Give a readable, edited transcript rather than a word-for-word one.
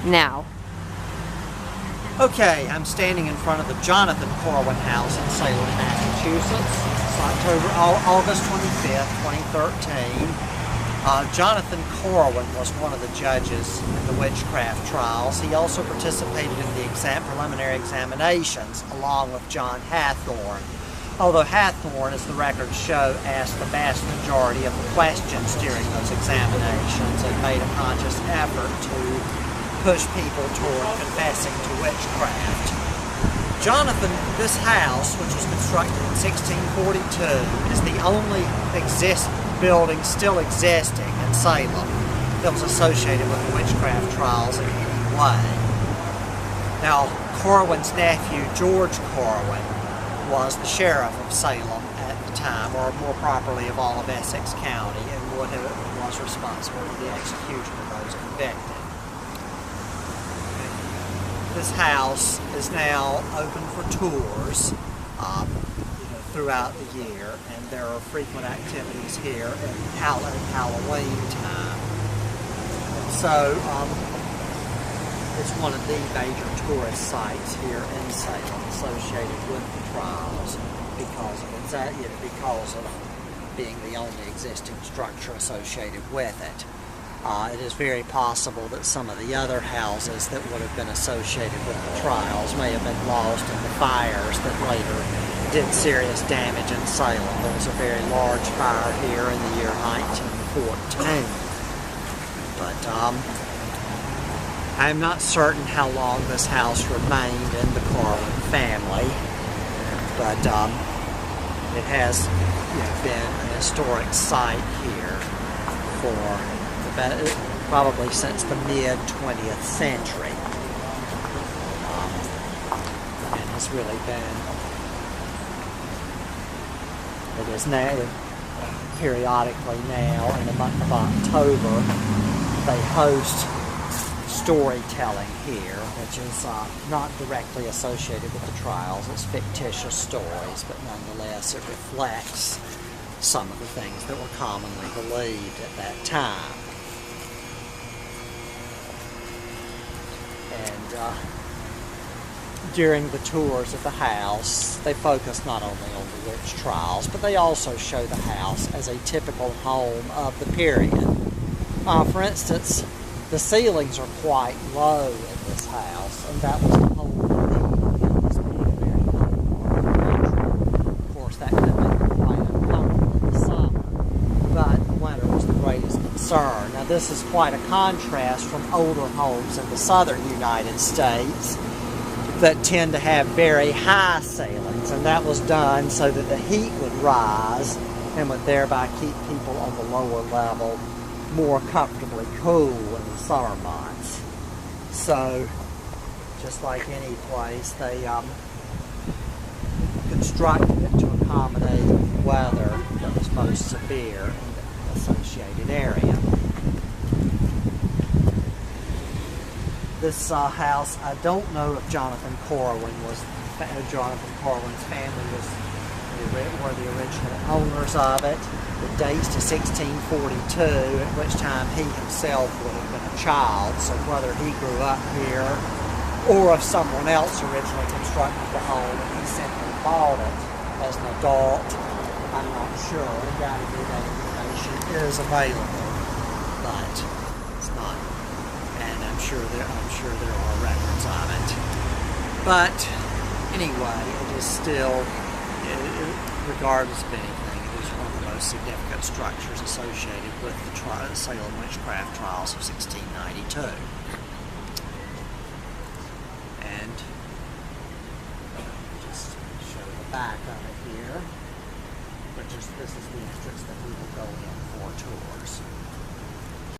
now. Okay, I'm standing in front of the Jonathon Corwin house in Salem, Massachusetts. It's August 25th, 2013. Jonathon Corwin was one of the judges in the witchcraft trials. He also participated in the preliminary examinations along with John Hathorne. Although Hathorne, as the records show, asked the vast majority of the questions during those examinations and made a conscious effort to push people toward confessing to witchcraft. Jonathon, this house, which was constructed in 1642, is the only building still existing in Salem that was associated with the witchcraft trials in any way. Now, Corwin's nephew, George Corwin, was the sheriff of Salem at the time, or more properly of all of Essex County, and was responsible for the execution of those convicted. This house is now open for tours throughout the year, and there are frequent activities here at Halloween time. And so it's one of the major tourist sites here in Salem associated with the trials because of being the only existing structure associated with it. It is very possible that some of the other houses that would have been associated with the trials may have been lost in the fires that later did serious damage in Salem. There was a very large fire here in the year 1914. But I'm not certain how long this house remained in the Corwin family, but it has been an historic site here for probably since the mid-20th century, and has really been, it is now, periodically now, in the month of October, they host storytelling here, which is not directly associated with the trials. It's fictitious stories, but nonetheless it reflects some of the things that were commonly believed at that time. And during the tours of the house, they focus not only on the witch trials, but they also show the house as a typical home of the period. For instance, the ceilings are quite low in this house, and that was the whole thing in this being a very high. Of course, that could make it quite uncomfortable in the summer, but winter was the greatest concern. Now, this is quite a contrast from older homes in the southern United States that tend to have very high ceilings, and that was done so that the heat would rise and would thereby keep people on the lower level more comfortably cool in the summer months. So, just like any place, they constructed it to accommodate weather that was most severe in the associated area. This house, I don't know if Jonathon Corwin's family were the original owners of it. It dates to 1642, at which time he himself would have been a child, so whether he grew up here or if someone else originally constructed the home and he simply bought it as an adult, I'm not sure. Undoubtedly that information is available, but it's not, and I'm sure there are records of it. But anyway, it is still, regardless of anything, it is one of the most significant structures associated with the Salem witchcraft trials of 1692. And just show the back of it here. But this is the entrance that we will go in for tours.